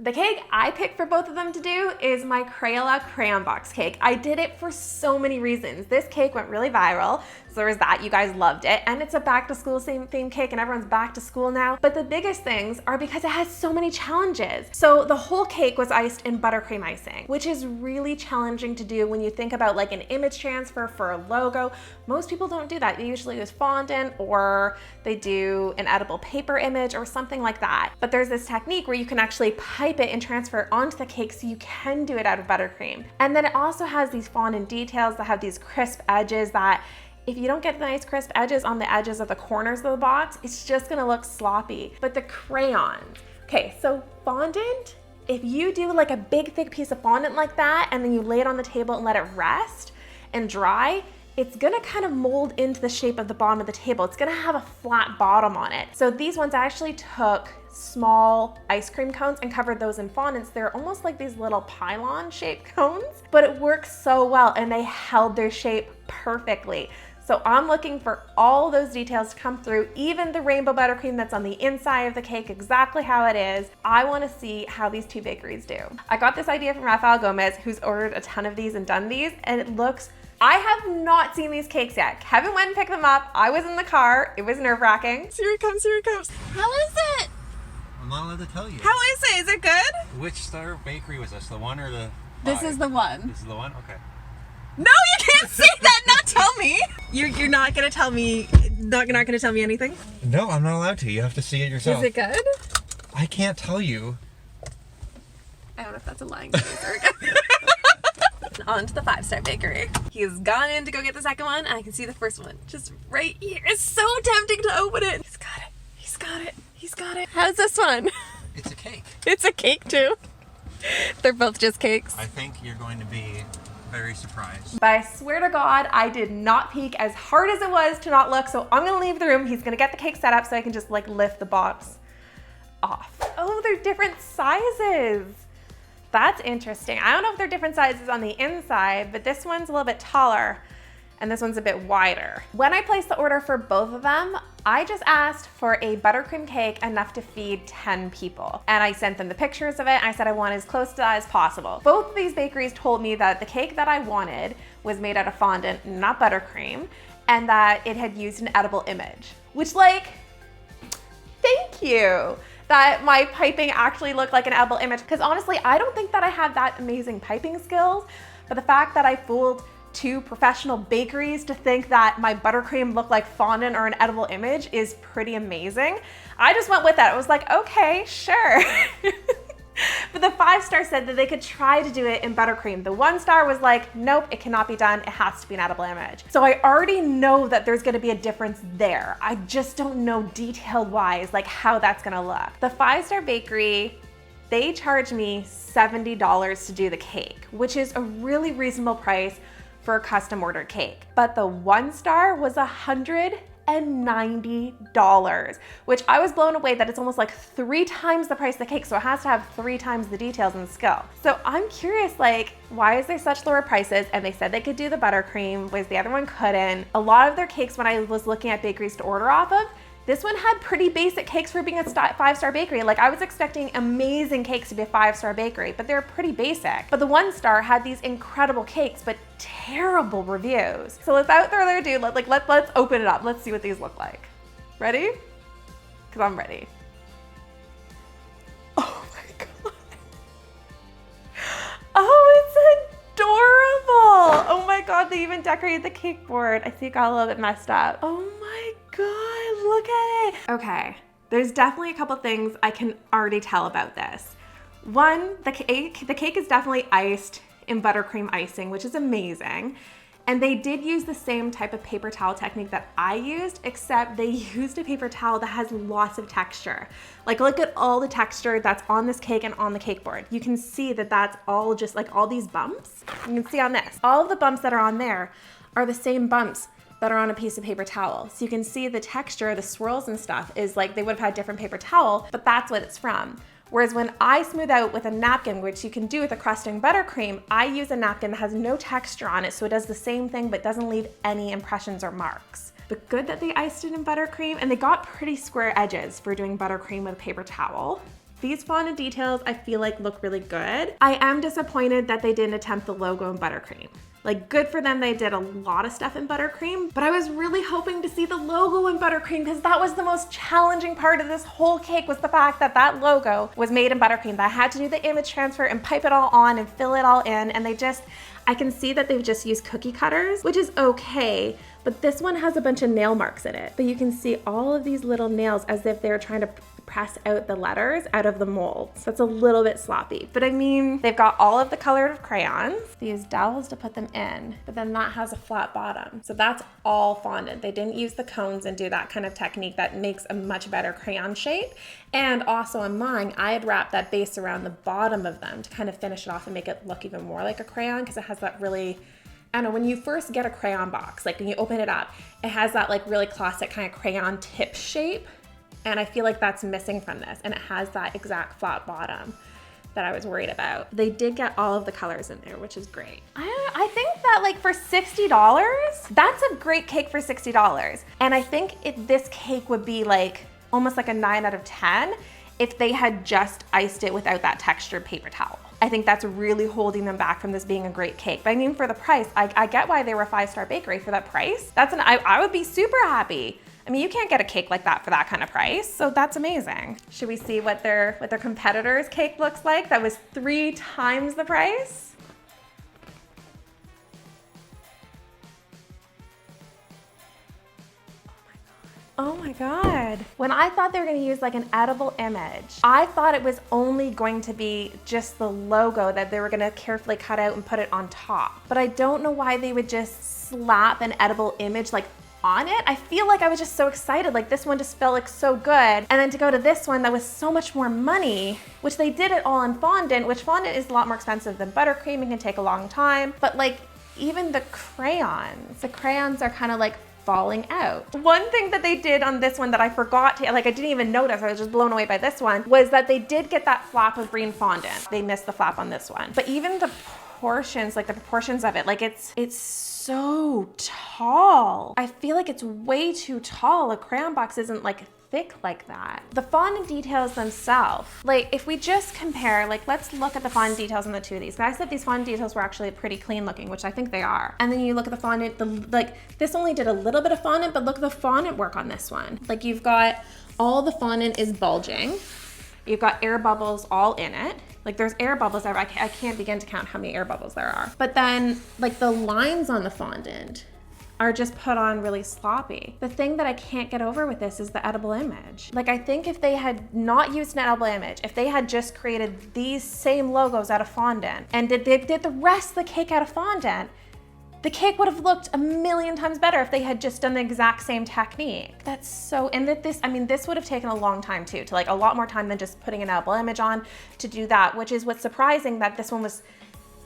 The cake I picked for both of them to do is my Crayon Box Cake. I did it for so many reasons. This cake went really viral, so there was that, you guys loved it, and it's a back to school theme cake and everyone's back to school now. But the biggest things are because it has so many challenges. So the whole cake was iced in buttercream icing, which is really challenging to do when you think about like an image transfer for a logo. Most people don't do that. They usually use fondant or they do an edible paper image or something like that. But there's this technique where you can actually pipe it and transfer it onto the cake so you can do it out of buttercream. And then it also has these fondant details that have these crisp edges that if you don't get the nice crisp edges on the edges of the corners of the box, it's just gonna look sloppy. But the crayons, okay, so fondant, if you do like a big thick piece of fondant like that and then you lay it on the table and let it rest and dry, it's gonna kind of mold into the shape of the bottom of the table. It's gonna have a flat bottom on it. So these ones I actually took small ice cream cones and covered those in fondants. They're almost like these little pylon shaped cones, but it works so well and they held their shape perfectly. So I'm looking for all those details to come through, even the rainbow buttercream that's on the inside of the cake, exactly how it is. I wanna see how these two bakeries do. I got this idea from Rafael Gomez, who's ordered a ton of these and done these, and it looks, I have not seen these cakes yet. Kevin went and picked them up. I was in the car. It was nerve-wracking. Here it comes, here it comes. How is it? I'm not allowed to tell you. How is it? Is it good? Which star bakery was this? The one or the This is the one. This is the one? Okay. No, you can't say that, not tell me. You're not gonna tell me, not gonna tell me anything? No, I'm not allowed to. You have to see it yourself. Is it good? I can't tell you. I don't know if that's a lying face. On to the 5-star bakery. He's gone in to go get the second one, and I can see the first one just right here. It's so tempting to open it. He's got it. He's got it. He's got it. How's this one? It's a cake. It's a cake too. They're both just cakes. I think you're going to be very surprised. But I swear to God, I did not peek as hard as it was to not look, so I'm gonna leave the room. He's gonna get the cake set up so I can just like lift the box off. Oh, they're different sizes. That's interesting. I don't know if they're different sizes on the inside, but this one's a little bit taller and this one's a bit wider. When I placed the order for both of them, I just asked for a buttercream cake enough to feed 10 people. And I sent them the pictures of it. I said I want as close to that as possible. Both of these bakeries told me that the cake that I wanted was made out of fondant, not buttercream, and that it had used an edible image, which like, thank you. That my piping actually looked like an edible image. Because honestly, I don't think that I have that amazing piping skills, but the fact that I fooled two professional bakeries to think that my buttercream looked like fondant or an edible image is pretty amazing. I just went with that. I was like, okay, sure. But the 5-star said that they could try to do it in buttercream. The 1-star was like, nope, it cannot be done. It has to be an edible image. So I already know that there's gonna be a difference there. I just don't know detailed wise, like how that's gonna look. The 5-star bakery, they charged me $70 to do the cake, which is a really reasonable price for a custom ordered cake. But the 1-star was $190, which I was blown away that it's almost like 3 times the price of the cake, so it has to have 3 times the details and skill. So I'm curious, like, why is there such lower prices? And they said they could do the buttercream, whereas the other one couldn't. A lot of their cakes, when I was looking at bakeries to order off of, this one had pretty basic cakes for being a 5-star bakery. Like I was expecting amazing cakes to be a 5-star bakery, but they're pretty basic. But the 1-star had these incredible cakes, but terrible reviews. So without further ado, let's open it up. Let's see what these look like. Ready? Because I'm ready. Oh my God. Oh, it's adorable. Oh my God, they even decorated the cake board. I see it got a little bit messed up. Oh my God, look at it. Okay, there's definitely a couple things I can already tell about this. One, the cake is definitely iced in buttercream icing, which is amazing. And they did use the same type of paper towel technique that I used, except they used a paper towel that has lots of texture. Like look at all the texture that's on this cake and on the cake board. You can see that that's all just like all these bumps. You can see on this, all of the bumps that are on there are the same bumps that are on a piece of paper towel. So you can see the texture, the swirls and stuff is like they would have had different paper towel, but that's what it's from. Whereas when I smooth out with a napkin, which you can do with a crusting buttercream, I use a napkin that has no texture on it, so it does the same thing but doesn't leave any impressions or marks. But good that they iced it in buttercream, and they got pretty square edges for doing buttercream with a paper towel. These fondant details I feel like look really good. I am disappointed that they didn't attempt the logo in Buttercream. Like, good for them, they did a lot of stuff in Buttercream, but I was really hoping to see the logo in Buttercream because that was the most challenging part of this whole cake, was the fact that that logo was made in Buttercream. That I had to do the image transfer and pipe it all on and fill it all in, and I can see that they've just used cookie cutters, which is okay, but this one has a bunch of nail marks in it. But you can see all of these little nails as if they're trying to press out the letters out of the mold. So it's a little bit sloppy, but I mean, they've got all of the colored crayons. They use dowels to put them in, but then that has a flat bottom. So that's all fondant. They didn't use the cones and do that kind of technique that makes a much better crayon shape. And also on mine, I had wrapped that base around the bottom of them to kind of finish it off and make it look even more like a crayon, because it has that really, I don't know, when you first get a crayon box, like when you open it up, it has that like really classic kind of crayon tip shape. And I feel like that's missing from this. And it has that exact flat bottom that I was worried about. They did get all of the colors in there, which is great. I think that like for $60, that's a great cake for $60. And I think this cake would be like almost like a 9 out of 10 if they had just iced it without that textured paper towel. I think that's really holding them back from this being a great cake. But I mean, for the price, I get why they were a 5-star bakery for that price. I would be super happy. I mean, you can't get a cake like that for that kind of price, so that's amazing. Should we see what their competitor's cake looks like? That was 3 times the price. Oh my God. When I thought they were gonna use like an edible image, I thought it was only going to be just the logo that they were gonna carefully cut out and put it on top. But I don't know why they would just slap an edible image like on it. I feel like I was just so excited, like this one just felt like so good, and then to go to this one that was so much more money, which they did it all in fondant, which fondant is a lot more expensive than buttercream and can take a long time, but like even the crayons are kind of like falling out. One thing that they did on this one that I forgot to, like I didn't even notice, I was just blown away by this one, was that they did get that flap of green fondant. They missed the flap on this one. But even the portions, like the proportions of it, like it's so tall. I feel like it's way too tall. A crayon box isn't like thick like that. The fondant details themselves, like if we just compare, like let's look at the fondant details on the two of these. I said these fondant details were actually pretty clean looking, which I think they are. And then you look at the fondant, like this only did a little bit of fondant, but look at the fondant work on this one. Like you've got all the fondant is bulging. You've got air bubbles all in it. Like there's air bubbles there. I can't begin to count how many air bubbles there are. But then like the lines on the fondant are just put on really sloppy. The thing that I can't get over with this is the edible image. Like I think if they had not used an edible image, if they had just created these same logos out of fondant and did the rest of the cake out of fondant, the cake would have looked a million times better if they had just done the exact same technique. That's so, and that this, I mean, this would have taken a long time too, to like a lot more time than just putting an edible image on to do that, which is what's surprising, that this one was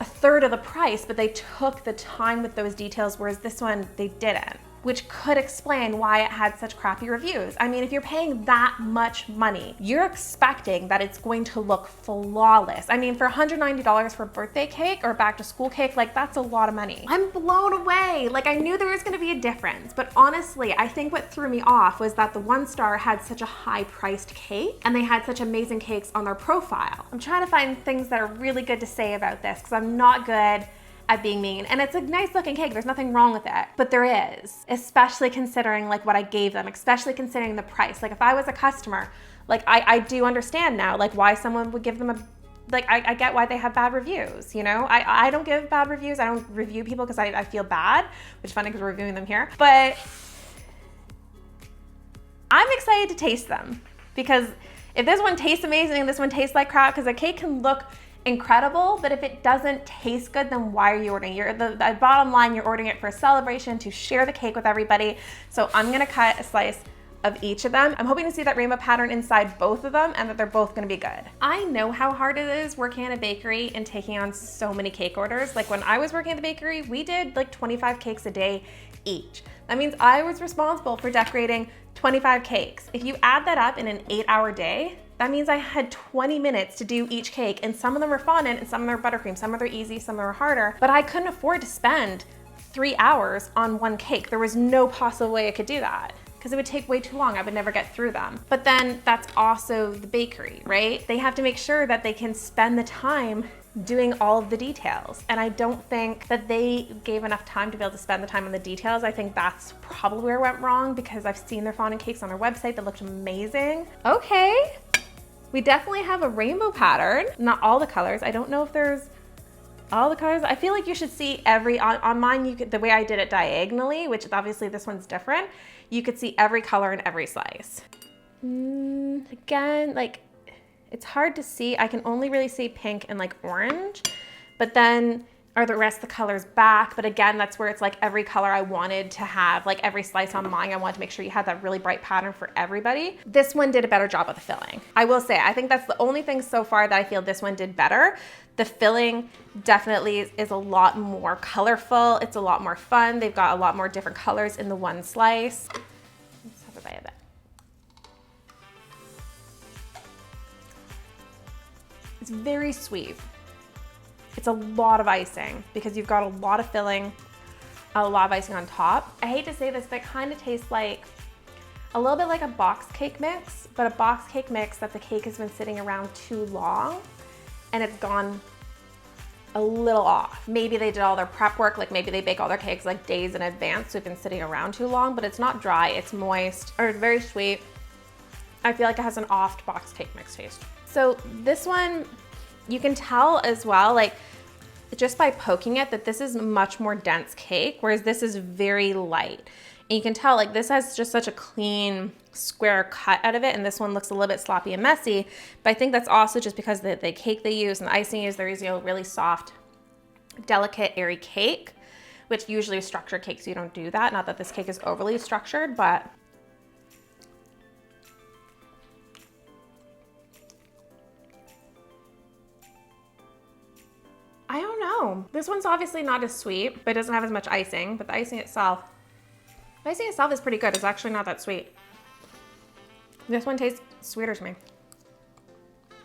a third of the price, but they took the time with those details, whereas this one, they didn't, which could explain why it had such crappy reviews. I mean, if you're paying that much money, you're expecting that it's going to look flawless. I mean, for $190 for a birthday cake or a back to school cake, like that's a lot of money. I'm blown away. Like I knew there was gonna be a difference, but honestly, I think what threw me off was that the 1-star had such a high priced cake and they had such amazing cakes on their profile. I'm trying to find things that are really good to say about this because I'm not good at being mean. And it's a nice looking cake, there's nothing wrong with it, but there is, especially considering like what I gave them, especially considering the price. Like if I was a customer, like I do understand now, like why someone would give them a, like I get why they have bad reviews, you know? I don't give bad reviews, I don't review people because I feel bad, which is funny because we're reviewing them here, but I'm excited to taste them because if this one tastes amazing and this one tastes like crap, because a cake can look incredible, but if it doesn't taste good, then why are you ordering? The bottom line, you're ordering it for a celebration to share the cake with everybody. So I'm gonna cut a slice of each of them. I'm hoping to see that rainbow pattern inside both of them and that they're both gonna be good. I know how hard it is working at a bakery and taking on so many cake orders. Like when I was working at the bakery, we did like 25 cakes a day each. That means I was responsible for decorating 25 cakes. If you add that up in an 8-hour day, that means I had 20 minutes to do each cake, and some of them are fondant and some of them are buttercream. Some of them are easy, some of them are harder, but I couldn't afford to spend 3 hours on one cake. There was no possible way I could do that. because it would take way too long. I would never get through them. But then that's also the bakery, right? They have to make sure that they can spend the time doing all of the details. And I don't think that they gave enough time to be able to spend the time on the details. I think that's probably where it went wrong, because I've seen their fondant cakes on their website that looked amazing. Okay, we definitely have a rainbow pattern. Not all the colors. I don't know if there's all the colors. I feel like you should see every, on mine, you could, the way I did it diagonally, which obviously this one's different, you could see every color in every slice. Again, like, it's hard to see. I can only really see pink and like orange, but then are the rest of the colors back. But again, that's where it's like every color I wanted to have, like every slice on mine, I wanted to make sure you had that really bright pattern for everybody. This one did a better job of the filling. I will say, I think that's the only thing so far that I feel this one did better. The filling definitely is a lot more colorful. It's a lot more fun. They've got a lot more different colors in the one slice. Let's have a bite of it. It's very sweet. It's a lot of icing because you've got a lot of filling, a lot of icing on top. I hate to say this, but it kind of tastes like a little bit like a box cake mix, but a box cake mix that the cake has been sitting around too long and it's gone a little off. Maybe they did all their prep work, like maybe they bake all their cakes like days in advance, so it's been sitting around too long, but it's not dry, it's moist, or it's very sweet. I feel like it has an off box cake mix taste. So this one, you can tell as well, like just by poking it, that this is much more dense cake, whereas this is very light. And you can tell like this has just such a clean square cut out of it, and this one looks a little bit sloppy and messy, but I think that's also just because the cake they use and the icing is, they're using a really soft, delicate, airy cake, which usually with structured cakes you don't do that. Not that this cake is overly structured, but I don't know. This one's obviously not as sweet, but it doesn't have as much icing, but the icing itself is pretty good. It's actually not that sweet. This one tastes sweeter to me.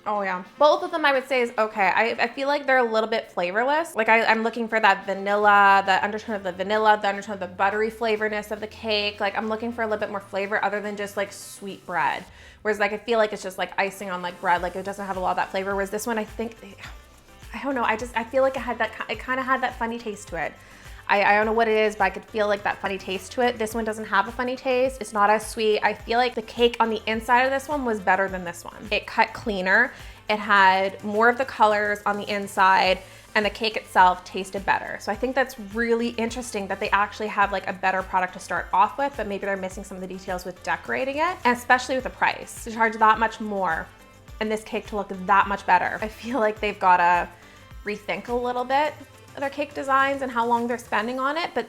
Oh yeah. Both of them I would say is okay. I feel like they're a little bit flavorless. Like I'm looking for that vanilla, the undertone of the vanilla, the undertone of the buttery flavorness of the cake. Like I'm looking for a little bit more flavor other than just like sweet bread. Whereas like I feel like it's just like icing on like bread. Like it doesn't have a lot of that flavor. Whereas this one, I think, I don't know. I feel like it kind of had that funny taste to it. I don't know what it is, but I could feel like that funny taste to it. This one doesn't have a funny taste. It's not as sweet. I feel like the cake on the inside of this one was better than this one. It cut cleaner. It had more of the colors on the inside, and the cake itself tasted better. So I think that's really interesting that they actually have like a better product to start off with, but maybe they're missing some of the details with decorating it, and especially with the price. To charge that much more and this cake to look that much better. I feel like they've gotta rethink a little bit their cake designs and how long they're spending on it, but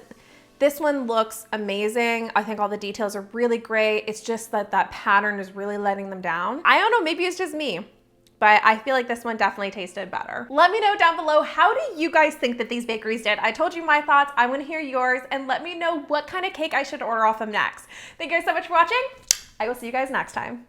this one looks amazing. I think all the details are really great. It's just that that pattern is really letting them down. I don't know, maybe it's just me, but I feel like this one definitely tasted better. Let me know down below, how do you guys think that these bakeries did? I told you my thoughts, I wanna hear yours, and let me know what kind of cake I should order off them next. Thank you guys so much for watching. I will see you guys next time.